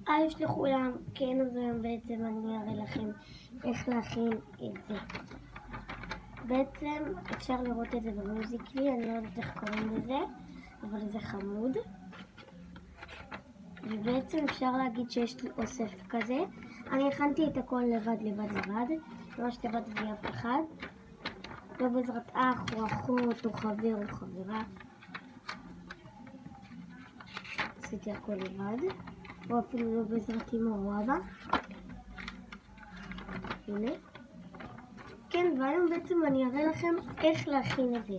היי לכולם, כן, אז היום בעצם אני אראה לכם איך להכין את זה. בעצם אפשר לראות את זה במיוזיקלי, אני לא יודעת איך קוראים לזה, אבל זה חמוד. ובעצם אפשר להגיד שיש לי אוסף כזה. אני הכנתי את הכל לבד, ממש לבד בלי אף אחד. לא בעזרת אח או אחות או חבר או חברה. עשיתי הכל לבד. או אפילו לא בעזרת אמא או אבא. הנה. כן, והיום בעצם אני אראה לכם איך להכין את זה.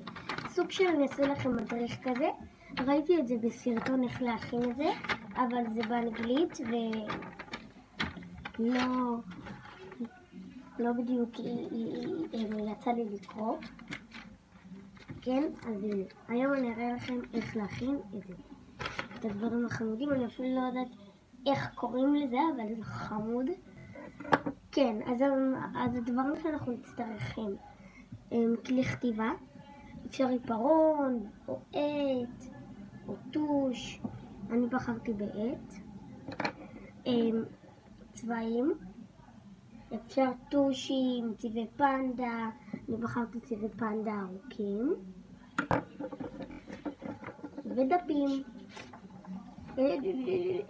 סוג של אני אעשה לכם מדריך כזה. ראיתי את זה בסרטון איך להכין את זה, אבל זה באנגלית לא בדיוק יצא לי לקרוא. כן, אז הנה. היום אני אראה לכם איך להכין את זה. את הדברים החמודים, אני אפילו לא יודעת איך קוראים לזה, אבל זה חמוד. כן, אז הדברים שאנחנו נצטרכים, כלי כתיבה, אפשר עיפרון, או עט, או טוש, אני בחרתי בעט, צבעים, אפשר טושים, צבעי פנדה, אני בחרתי צבעי פנדה ארוכים, ודפים,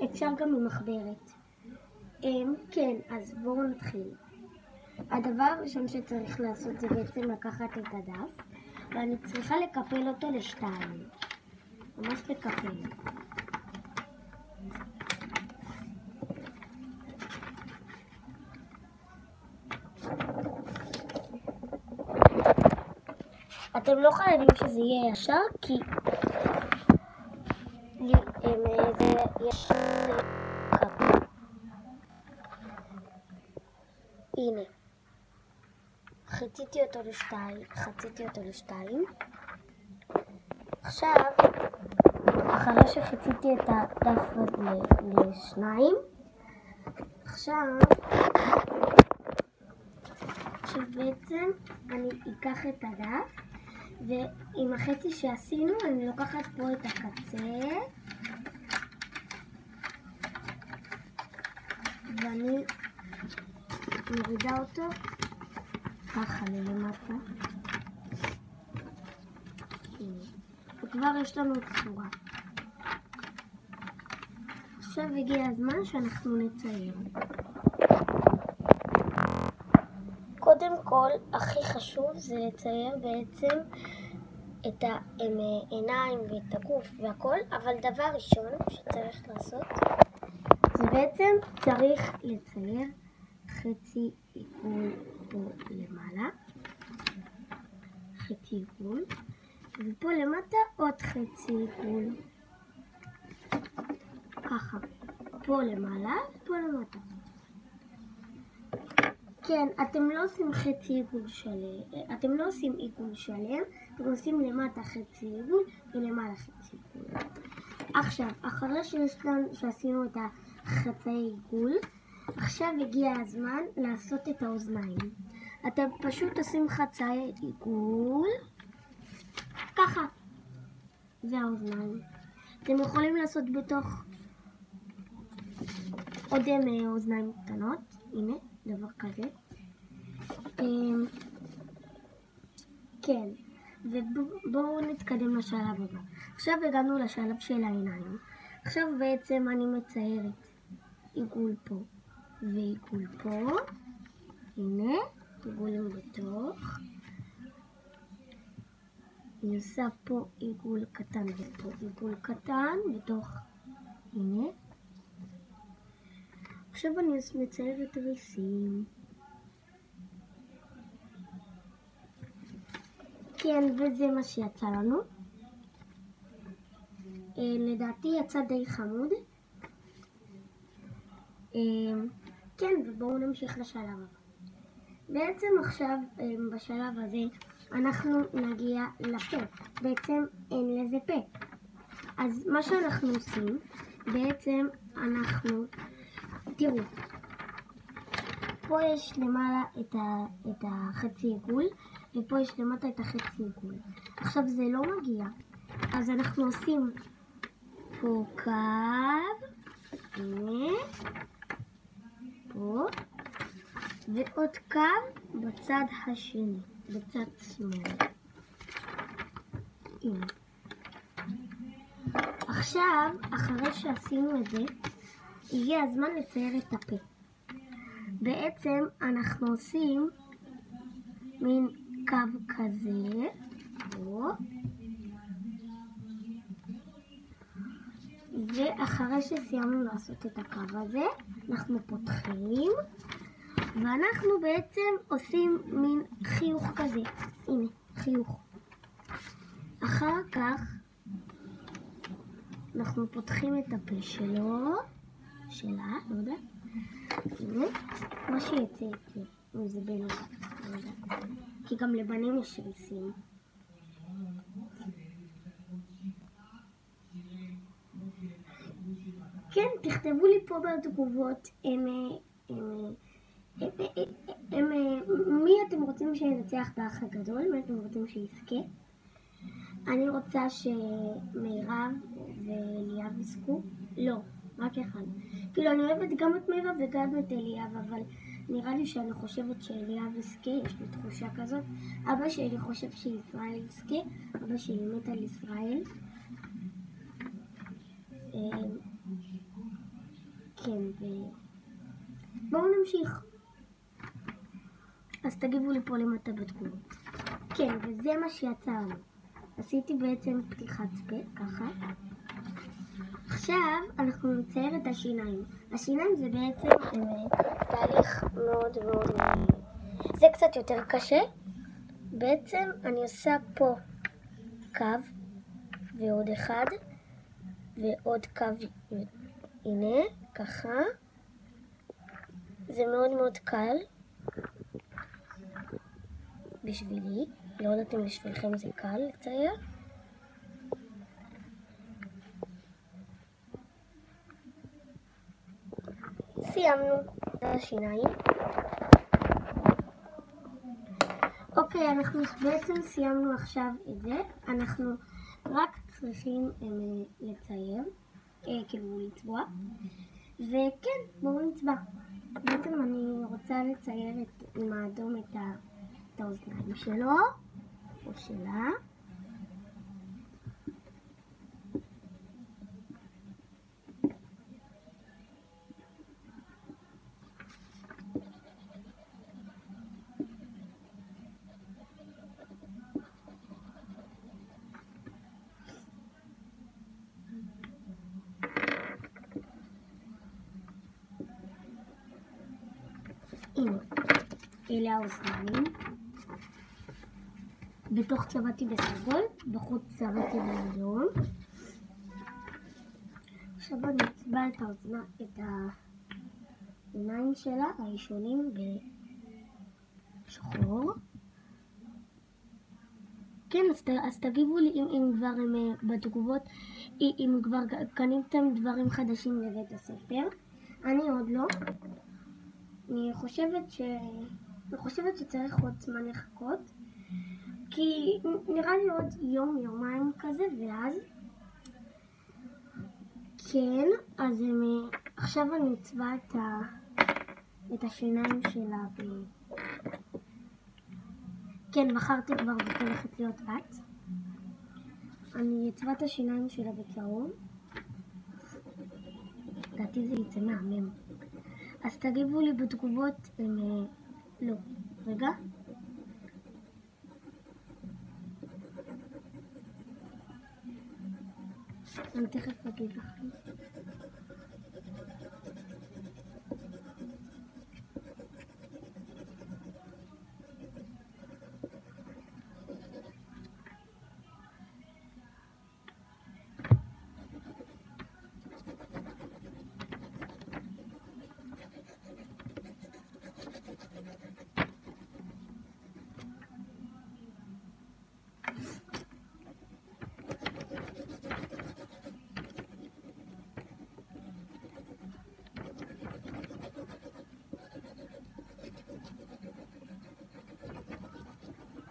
אפשר גם עם מחברת. כן, אז בואו נתחיל. הדבר הראשון שצריך לעשות זה בעצם לקחת את הדף, ואני צריכה לקפל אותו לשתיים. ממש לקפל. אתם לא חייבים שזה יהיה ישר, כי זה יש קפל. הנה. חציתי אותו לשתיים. עכשיו, אחרי שחציתי את הדף לשניים, עכשיו בעצם אני אקח את הדף, ועם החצי שעשינו אני לוקחת פה את הקצה, ואני מורידה אותו ככה למטה. וכבר יש לנו צורה. עכשיו הגיע הזמן שאנחנו נצייר. קודם כל, הכי חשוב זה לצייר בעצם את העיניים ואת הגוף והכל, אבל דבר ראשון שצריך לעשות זה בעצם צריך לצייר חצי עיגול פה למעלה, חצי עיגול, ופה למטה עוד חצי עיגול, ככה, פה למעלה, פה למטה. כן, אתם לא עושים חצי עיגול שלם, אתם לא עושים עיגול שלם, אתם עושים למטה חצי עיגול ולמעלה חצי עיגול. עכשיו, אחרי שעשינו את החצי עיגול, עכשיו הגיע הזמן לעשות את האוזניים. אתם פשוט עושים חצי עיגול, ככה. זה האוזניים. אתם יכולים לעשות בתוך עוד אוזניים קטנות. הנה, דבר כזה. כן, ובואו נתקדם לשלב הבא. עכשיו הגענו לשלב של העיניים. עכשיו בעצם אני מציירת עיגול פה ועיגול פה. הנה, עיגולים בתוך. אני עושה פה עיגול קטן ופה עיגול קטן בתוך. הנה. עכשיו אני מציירת ריסים. כן, וזה מה שיצא לנו. לדעתי יצא די חמוד. כן, ובואו נמשיך לשלב הבא. בעצם עכשיו בשלב הזה אנחנו נגיע לפה. בעצם אין לזה פה. אז מה שאנחנו עושים, בעצם אנחנו, תראו, פה יש למעלה את החצי עיגול, ופה יש למטה את החצי עיגול. עכשיו זה לא מגיע, אז אנחנו עושים פה קו, הנה, ועוד קו בצד השני, בצד שמאל. הנה. עכשיו, אחרי שעשינו את זה, הגיע הזמן לצייר את הפה. בעצם אנחנו עושים מין קו כזה, ואחרי שסיימנו לעשות את הקו הזה, אנחנו פותחים, ואנחנו בעצם עושים מין חיוך כזה. הנה, חיוך. אחר כך אנחנו פותחים את הפה שלו, שלה, לא יודע. הנה, מה שיצא יצא, אם זה בן או לא יודע. כי גם לבנים יש ריסים. כן, תכתבו לי פה בתגובות מי אתם רוצים שינצח באח הגדול, מי אתם רוצים שיזכה. אני רוצה שמירב ואליאב יזכו. לא, רק אחד. כאילו אני אוהבת גם את מירב וגם את אליאב, אבל נראה לי שאני חושבת שאליאב יזכה, יש לי תחושה כזאת. אבא שלי חושב שישראל יזכה, אבא שלי מת על ישראל. כן, בואו נמשיך. אז תגיבו לי פה למטה בתגובות. כן, וזה מה שיצא לנו. עשיתי בעצם פתיחת פה, ככה. עכשיו אנחנו נצייר את השיניים. השיניים זה בעצם תהליך מאוד מאוד... זה קצת יותר קשה. בעצם אני עושה פה קו ועוד אחד ועוד קו. הנה, ככה. זה מאוד מאוד קל. בשבילי. לא יודעת אם בשבילכם זה קל לצייר. סיימנו את השיניים. אוקיי, אנחנו בעצם סיימנו עכשיו את זה. אנחנו רק צריכים לצייר, כאילו לצבוע. וכן, בואו נצבע. בעצם אני רוצה לצייר עם האדום את האוזניים שלו, או שלה. הנה, אלה האוזניים. בתוך צבעתי בסגול, בחוץ צבעתי באדום. עכשיו אני אצבע את העיניים שלה, הראשונים בשחור. כן, אז תגיבו לי אם כבר בתגובות, אם כבר קניתם דברים חדשים לבית הספר. אני עוד לא. אני חושבת שצריך עוד זמן לחכות, כי נראה לי עוד יומיים כזה, ואז כן, אז עכשיו אני אצבע את השיניים שלה כן, בחרתי כבר זאת הולכת להיות בת. אני אצבע את השיניים שלה בצהוב. לדעתי זה יצא מהמם. אז תגיבו לי בתגובות לא. רגע. אני תכף אגיד לכם.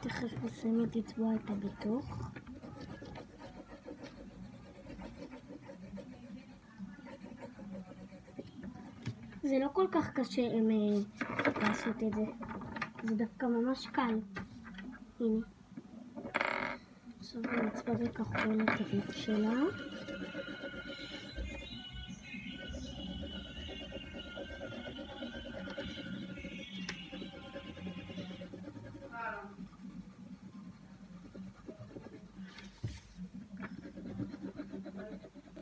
תכף נסיים לצבוע את הביטוח. זה לא כל כך קשה לעשות את זה. זה דווקא ממש קל. הנה. עכשיו נצבע בכחול את הריב שלה.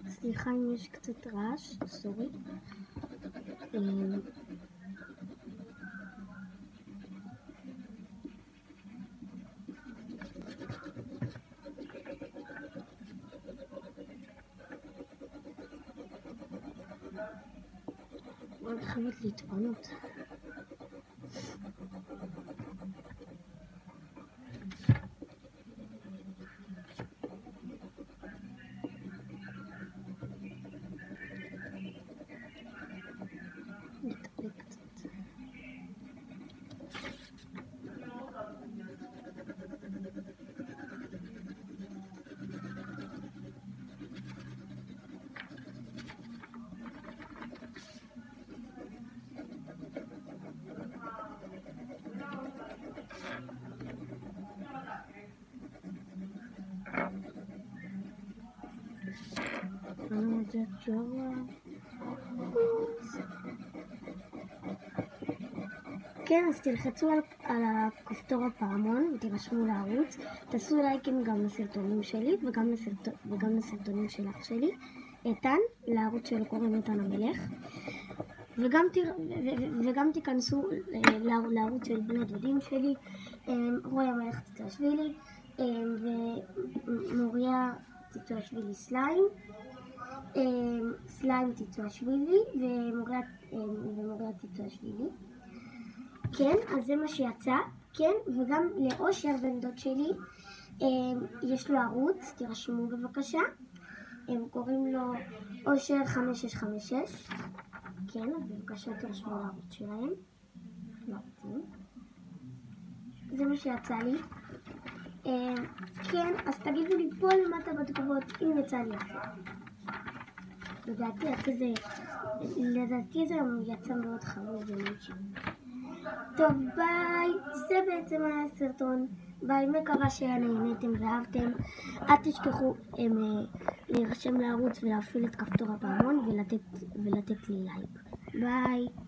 סליחה אם יש קצת רעש, סורי. אני חייבת להתפנות. כן, אז תלחצו על הכפתור הפעמון ותירשמו לערוץ. תעשו לייקים גם לסרטונים שלי וגם לסרטונים של אח שלי, איתן, לערוץ שלו קוראים איתן המלך. וגם תיכנסו לערוץ של בני דודים שלי, רוי המלך ציצואשווילי ומוריה ציצואשווילי סליים ציצואשווילי ומוריה ציצואשווילי. כן, אז זה מה שיצא. כן, וגם לאושר בן דוד שלי יש לו ערוץ, תירשמו בבקשה. הם קוראים לו אושר 5656. כן, אז בבקשה תירשמו לערוץ שלהם. זה מה שיצא לי. כן, אז תגידו לי פה למטה בתגובות אם יצא לי יפה. לדעתי זה יצא מאוד חמוד ומאושר. טוב, ביי. זה בעצם היה הסרטון. ביי, מקווה שנהניתם ואהבתם. אל תשכחו להירשם לערוץ ולהפעיל את כפתור הפעמון ולתת לי לייק. ביי.